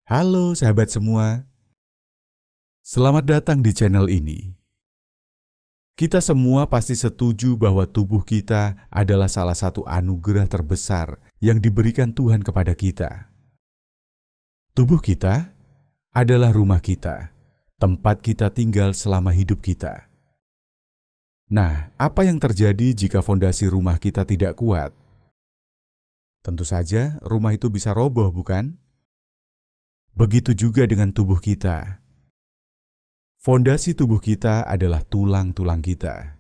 Halo sahabat semua, selamat datang di channel ini. Kita semua pasti setuju bahwa tubuh kita adalah salah satu anugerah terbesar yang diberikan Tuhan kepada kita. Tubuh kita adalah rumah kita, tempat kita tinggal selama hidup kita. Nah, apa yang terjadi jika fondasi rumah kita tidak kuat? Tentu saja rumah itu bisa roboh, bukan? Begitu juga dengan tubuh kita. Fondasi tubuh kita adalah tulang-tulang kita.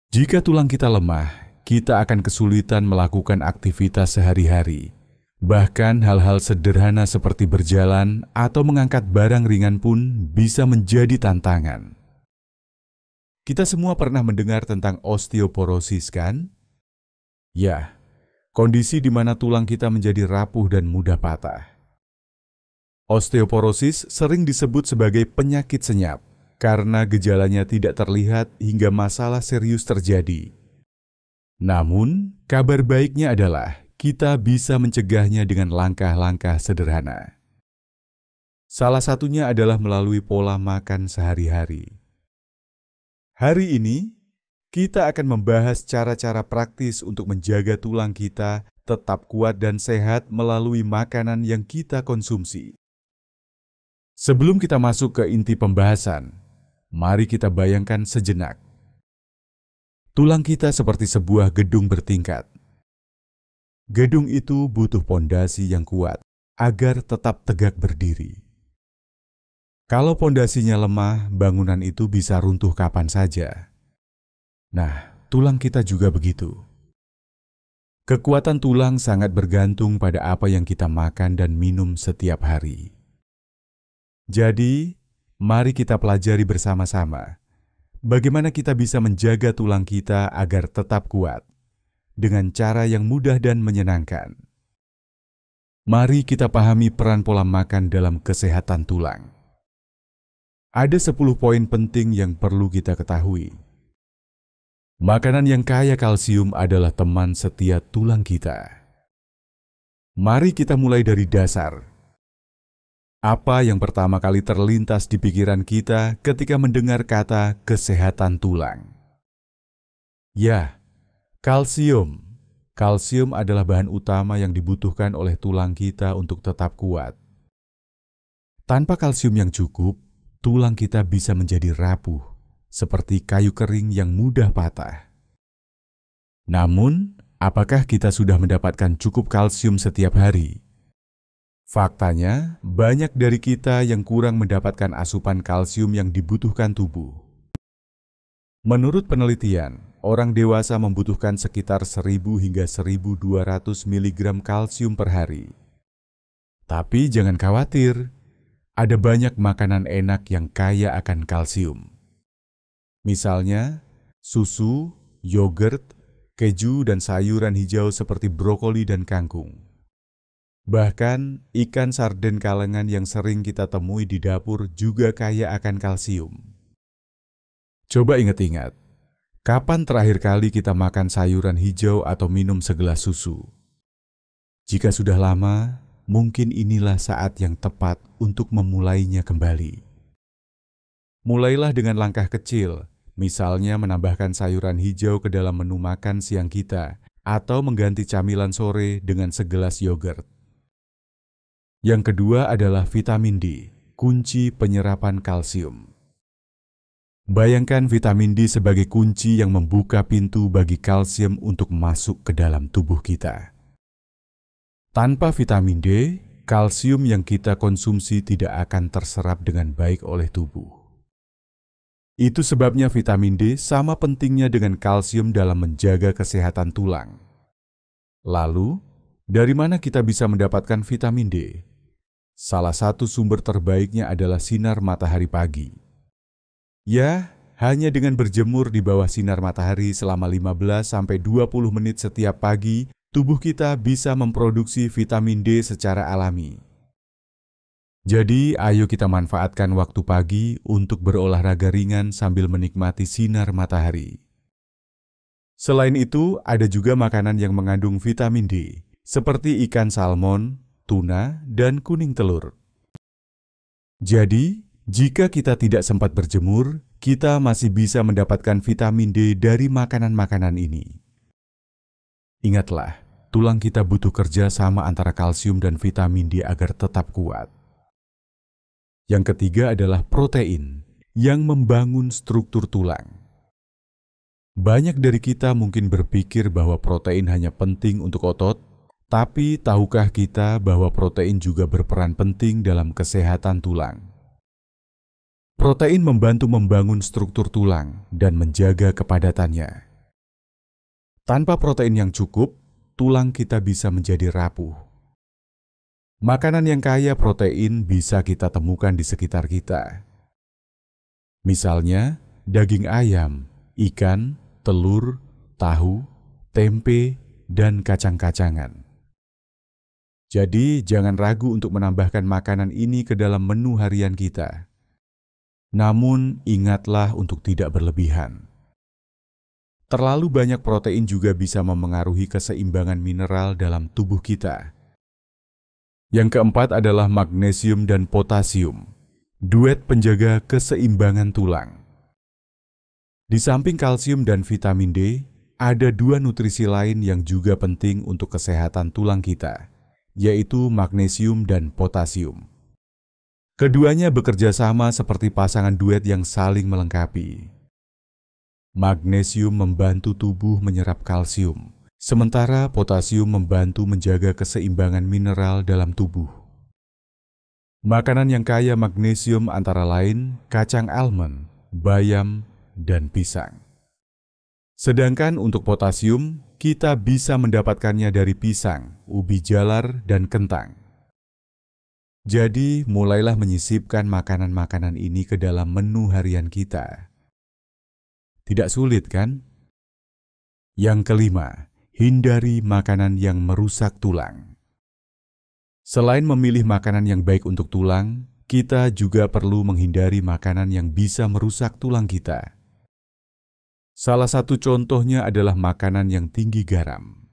Jika tulang kita lemah, kita akan kesulitan melakukan aktivitas sehari-hari. Bahkan hal-hal sederhana seperti berjalan atau mengangkat barang ringan pun bisa menjadi tantangan. Kita semua pernah mendengar tentang osteoporosis, kan? Ya, kondisi di mana tulang kita menjadi rapuh dan mudah patah. Osteoporosis sering disebut sebagai penyakit senyap karena gejalanya tidak terlihat hingga masalah serius terjadi. Namun, kabar baiknya adalah kita bisa mencegahnya dengan langkah-langkah sederhana. Salah satunya adalah melalui pola makan sehari-hari. Hari ini, kita akan membahas cara-cara praktis untuk menjaga tulang kita tetap kuat dan sehat melalui makanan yang kita konsumsi. Sebelum kita masuk ke inti pembahasan, mari kita bayangkan sejenak. Tulang kita seperti sebuah gedung bertingkat. Gedung itu butuh pondasi yang kuat agar tetap tegak berdiri. Kalau pondasinya lemah, bangunan itu bisa runtuh kapan saja. Nah, tulang kita juga begitu. Kekuatan tulang sangat bergantung pada apa yang kita makan dan minum setiap hari. Jadi, mari kita pelajari bersama-sama bagaimana kita bisa menjaga tulang kita agar tetap kuat dengan cara yang mudah dan menyenangkan. Mari kita pahami peran pola makan dalam kesehatan tulang. Ada 10 poin penting yang perlu kita ketahui. Makanan yang kaya kalsium adalah teman setia tulang kita. Mari kita mulai dari dasar. Apa yang pertama kali terlintas di pikiran kita ketika mendengar kata kesehatan tulang? Ya, kalsium. Kalsium adalah bahan utama yang dibutuhkan oleh tulang kita untuk tetap kuat. Tanpa kalsium yang cukup, tulang kita bisa menjadi rapuh, seperti kayu kering yang mudah patah. Namun, apakah kita sudah mendapatkan cukup kalsium setiap hari? Faktanya, banyak dari kita yang kurang mendapatkan asupan kalsium yang dibutuhkan tubuh. Menurut penelitian, orang dewasa membutuhkan sekitar 1000 hingga 1200 mg kalsium per hari. Tapi jangan khawatir, ada banyak makanan enak yang kaya akan kalsium. Misalnya, susu, yogurt, keju, dan sayuran hijau seperti brokoli dan kangkung. Bahkan, ikan sarden kalengan yang sering kita temui di dapur juga kaya akan kalsium. Coba ingat-ingat, kapan terakhir kali kita makan sayuran hijau atau minum segelas susu? Jika sudah lama, mungkin inilah saat yang tepat untuk memulainya kembali. Mulailah dengan langkah kecil, misalnya menambahkan sayuran hijau ke dalam menu makan siang kita, atau mengganti camilan sore dengan segelas yogurt. Yang kedua adalah vitamin D, kunci penyerapan kalsium. Bayangkan vitamin D sebagai kunci yang membuka pintu bagi kalsium untuk masuk ke dalam tubuh kita. Tanpa vitamin D, kalsium yang kita konsumsi tidak akan terserap dengan baik oleh tubuh. Itu sebabnya vitamin D sama pentingnya dengan kalsium dalam menjaga kesehatan tulang. Lalu, dari mana kita bisa mendapatkan vitamin D? Salah satu sumber terbaiknya adalah sinar matahari pagi. Ya, hanya dengan berjemur di bawah sinar matahari selama 15-20 menit setiap pagi, tubuh kita bisa memproduksi vitamin D secara alami. Jadi, ayo kita manfaatkan waktu pagi untuk berolahraga ringan sambil menikmati sinar matahari. Selain itu, ada juga makanan yang mengandung vitamin D, seperti ikan salmon, tuna, dan kuning telur. Jadi, jika kita tidak sempat berjemur, kita masih bisa mendapatkan vitamin D dari makanan-makanan ini. Ingatlah, tulang kita butuh kerja sama antara kalsium dan vitamin D agar tetap kuat. Yang ketiga adalah protein yang membangun struktur tulang. Banyak dari kita mungkin berpikir bahwa protein hanya penting untuk otot, tapi tahukah kita bahwa protein juga berperan penting dalam kesehatan tulang? Protein membantu membangun struktur tulang dan menjaga kepadatannya. Tanpa protein yang cukup, tulang kita bisa menjadi rapuh. Makanan yang kaya protein bisa kita temukan di sekitar kita. Misalnya, daging ayam, ikan, telur, tahu, tempe, dan kacang-kacangan. Jadi, jangan ragu untuk menambahkan makanan ini ke dalam menu harian kita. Namun, ingatlah untuk tidak berlebihan. Terlalu banyak protein juga bisa memengaruhi keseimbangan mineral dalam tubuh kita. Yang keempat adalah magnesium dan potasium, duet penjaga keseimbangan tulang. Di samping kalsium dan vitamin D, ada dua nutrisi lain yang juga penting untuk kesehatan tulang kita, yaitu magnesium dan potasium. Keduanya bekerja sama seperti pasangan duet yang saling melengkapi. Magnesium membantu tubuh menyerap kalsium, sementara potasium membantu menjaga keseimbangan mineral dalam tubuh. Makanan yang kaya magnesium antara lain kacang almond, bayam, dan pisang. Sedangkan untuk potasium, kita bisa mendapatkannya dari pisang, ubi jalar, dan kentang. Jadi, mulailah menyisipkan makanan-makanan ini ke dalam menu harian kita. Tidak sulit, kan? Yang kelima, hindari makanan yang merusak tulang. Selain memilih makanan yang baik untuk tulang, kita juga perlu menghindari makanan yang bisa merusak tulang kita. Salah satu contohnya adalah makanan yang tinggi garam.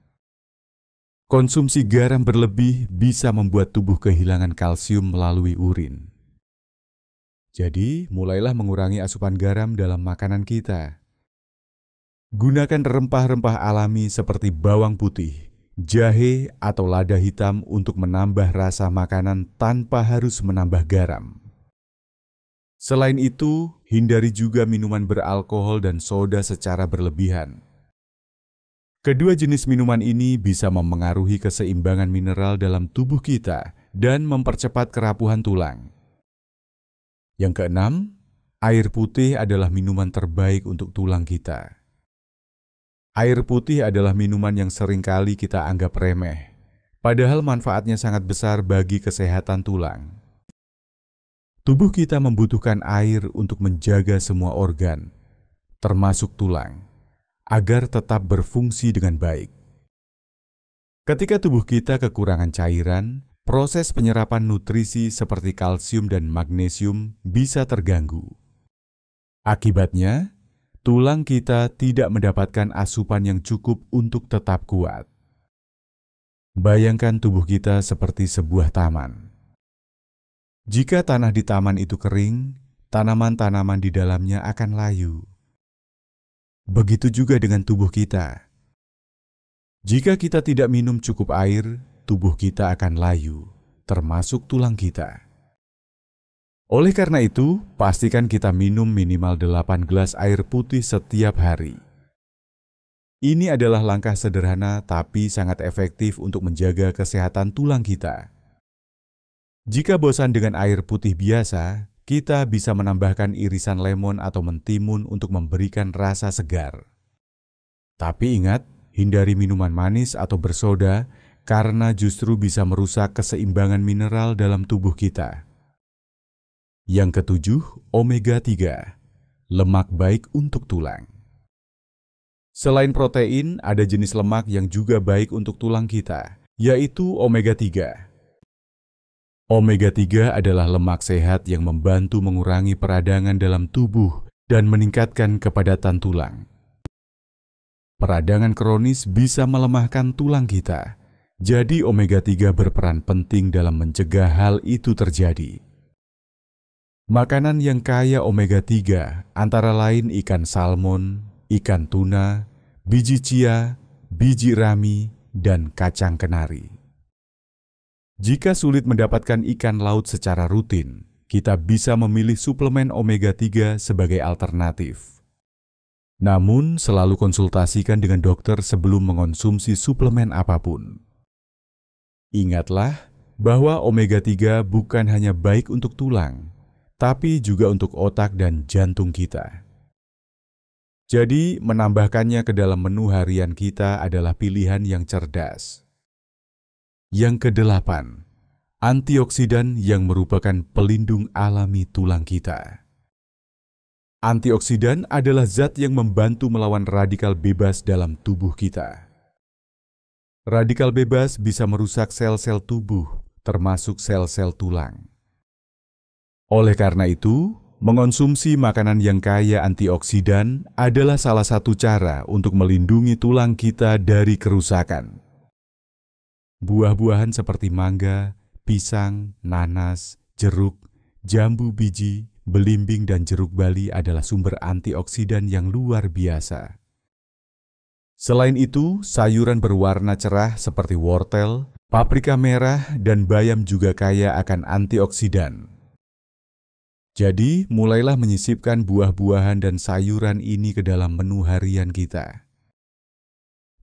Konsumsi garam berlebih bisa membuat tubuh kehilangan kalsium melalui urin. Jadi, mulailah mengurangi asupan garam dalam makanan kita. Gunakan rempah-rempah alami seperti bawang putih, jahe, atau lada hitam untuk menambah rasa makanan tanpa harus menambah garam. Selain itu, hindari juga minuman beralkohol dan soda secara berlebihan. Kedua jenis minuman ini bisa memengaruhi keseimbangan mineral dalam tubuh kita dan mempercepat kerapuhan tulang. Yang keenam, air putih adalah minuman terbaik untuk tulang kita. Air putih adalah minuman yang seringkali kita anggap remeh, padahal manfaatnya sangat besar bagi kesehatan tulang. Tubuh kita membutuhkan air untuk menjaga semua organ, termasuk tulang, agar tetap berfungsi dengan baik. Ketika tubuh kita kekurangan cairan, proses penyerapan nutrisi seperti kalsium dan magnesium bisa terganggu. Akibatnya, tulang kita tidak mendapatkan asupan yang cukup untuk tetap kuat. Bayangkan tubuh kita seperti sebuah taman. Jika tanah di taman itu kering, tanaman-tanaman di dalamnya akan layu. Begitu juga dengan tubuh kita. Jika kita tidak minum cukup air, tubuh kita akan layu, termasuk tulang kita. Oleh karena itu, pastikan kita minum minimal 8 gelas air putih setiap hari. Ini adalah langkah sederhana tapi sangat efektif untuk menjaga kesehatan tulang kita. Jika bosan dengan air putih biasa, kita bisa menambahkan irisan lemon atau mentimun untuk memberikan rasa segar. Tapi ingat, hindari minuman manis atau bersoda karena justru bisa merusak keseimbangan mineral dalam tubuh kita. Yang ketujuh, omega 3, lemak baik untuk tulang. Selain protein, ada jenis lemak yang juga baik untuk tulang kita, yaitu omega 3. Omega 3 adalah lemak sehat yang membantu mengurangi peradangan dalam tubuh dan meningkatkan kepadatan tulang. Peradangan kronis bisa melemahkan tulang kita, Jadi omega 3 berperan penting dalam mencegah hal itu terjadi. Makanan yang kaya omega 3 antara lain ikan salmon, ikan tuna, biji chia, biji rami, dan kacang kenari. Jika sulit mendapatkan ikan laut secara rutin, kita bisa memilih suplemen omega 3 sebagai alternatif. Namun, selalu konsultasikan dengan dokter sebelum mengonsumsi suplemen apapun. Ingatlah bahwa omega 3 bukan hanya baik untuk tulang, tapi juga untuk otak dan jantung kita. Jadi, menambahkannya ke dalam menu harian kita adalah pilihan yang cerdas. Yang kedelapan, antioksidan yang merupakan pelindung alami tulang kita. Antioksidan adalah zat yang membantu melawan radikal bebas dalam tubuh kita. Radikal bebas bisa merusak sel-sel tubuh, termasuk sel-sel tulang. Oleh karena itu, mengonsumsi makanan yang kaya antioksidan adalah salah satu cara untuk melindungi tulang kita dari kerusakan. Buah-buahan seperti mangga, pisang, nanas, jeruk, jambu biji, belimbing, dan jeruk bali adalah sumber antioksidan yang luar biasa. Selain itu, sayuran berwarna cerah seperti wortel, paprika merah, dan bayam juga kaya akan antioksidan. Jadi, mulailah menyisipkan buah-buahan dan sayuran ini ke dalam menu harian kita.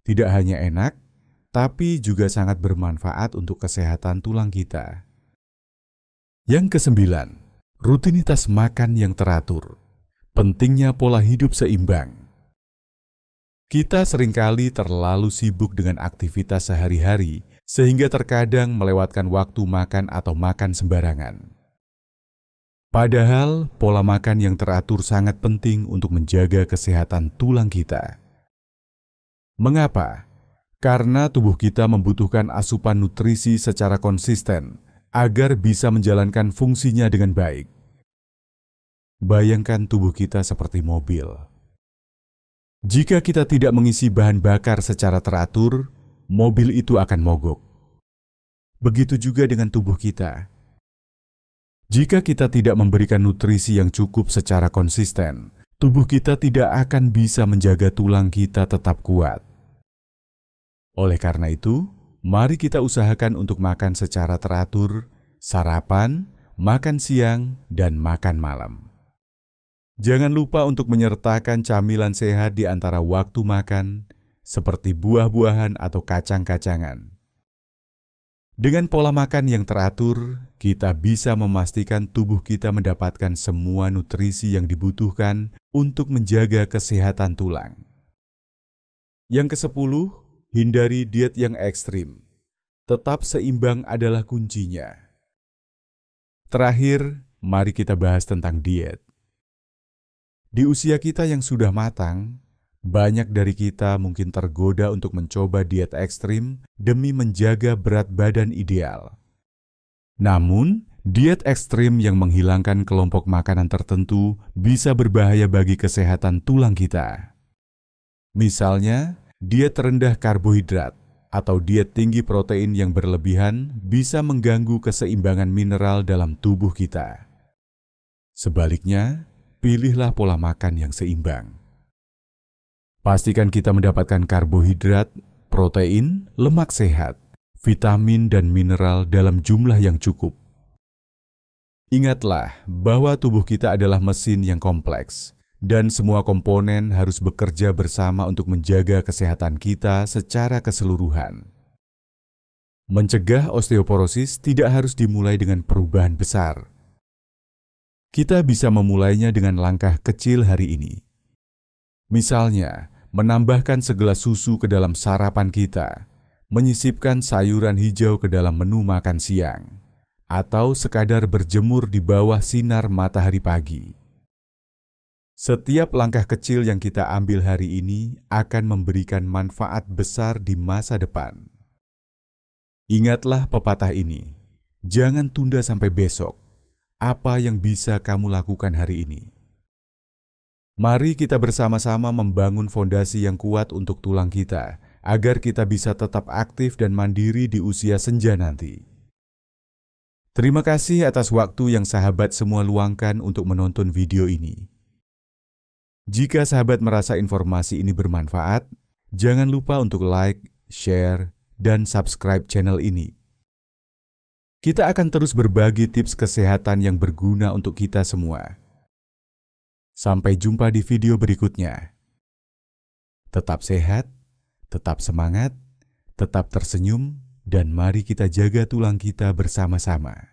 Tidak hanya enak, tapi juga sangat bermanfaat untuk kesehatan tulang kita. Yang kesembilan, rutinitas makan yang teratur. Pentingnya pola hidup seimbang. Kita seringkali terlalu sibuk dengan aktivitas sehari-hari sehingga terkadang melewatkan waktu makan atau makan sembarangan. Padahal pola makan yang teratur sangat penting untuk menjaga kesehatan tulang kita. Mengapa? Karena tubuh kita membutuhkan asupan nutrisi secara konsisten agar bisa menjalankan fungsinya dengan baik. Bayangkan tubuh kita seperti mobil. Jika kita tidak mengisi bahan bakar secara teratur, mobil itu akan mogok. Begitu juga dengan tubuh kita. Jika kita tidak memberikan nutrisi yang cukup secara konsisten, tubuh kita tidak akan bisa menjaga tulang kita tetap kuat. Oleh karena itu, mari kita usahakan untuk makan secara teratur, sarapan, makan siang, dan makan malam. Jangan lupa untuk menyertakan camilan sehat di antara waktu makan, seperti buah-buahan atau kacang-kacangan. Dengan pola makan yang teratur, kita bisa memastikan tubuh kita mendapatkan semua nutrisi yang dibutuhkan untuk menjaga kesehatan tulang. Yang ke-10, hindari diet yang ekstrim. Tetap seimbang adalah kuncinya. Terakhir, mari kita bahas tentang diet. Di usia kita yang sudah matang, banyak dari kita mungkin tergoda untuk mencoba diet ekstrim demi menjaga berat badan ideal. Namun, diet ekstrim yang menghilangkan kelompok makanan tertentu bisa berbahaya bagi kesehatan tulang kita. Misalnya, diet rendah karbohidrat atau diet tinggi protein yang berlebihan bisa mengganggu keseimbangan mineral dalam tubuh kita. Sebaliknya, pilihlah pola makan yang seimbang. Pastikan kita mendapatkan karbohidrat, protein, lemak sehat, vitamin, dan mineral dalam jumlah yang cukup. Ingatlah bahwa tubuh kita adalah mesin yang kompleks, dan semua komponen harus bekerja bersama untuk menjaga kesehatan kita secara keseluruhan. Mencegah osteoporosis tidak harus dimulai dengan perubahan besar. Kita bisa memulainya dengan langkah kecil hari ini. Misalnya, menambahkan segelas susu ke dalam sarapan kita, menyisipkan sayuran hijau ke dalam menu makan siang, atau sekadar berjemur di bawah sinar matahari pagi. Setiap langkah kecil yang kita ambil hari ini akan memberikan manfaat besar di masa depan. Ingatlah pepatah ini, jangan tunda sampai besok. Apa yang bisa kamu lakukan hari ini? Mari kita bersama-sama membangun fondasi yang kuat untuk tulang kita agar kita bisa tetap aktif dan mandiri di usia senja nanti. Terima kasih atas waktu yang sahabat semua luangkan untuk menonton video ini. Jika sahabat merasa informasi ini bermanfaat, jangan lupa untuk like, share, dan subscribe channel ini. Kita akan terus berbagi tips kesehatan yang berguna untuk kita semua. Sampai jumpa di video berikutnya. Tetap sehat, tetap semangat, tetap tersenyum, dan mari kita jaga tulang kita bersama-sama.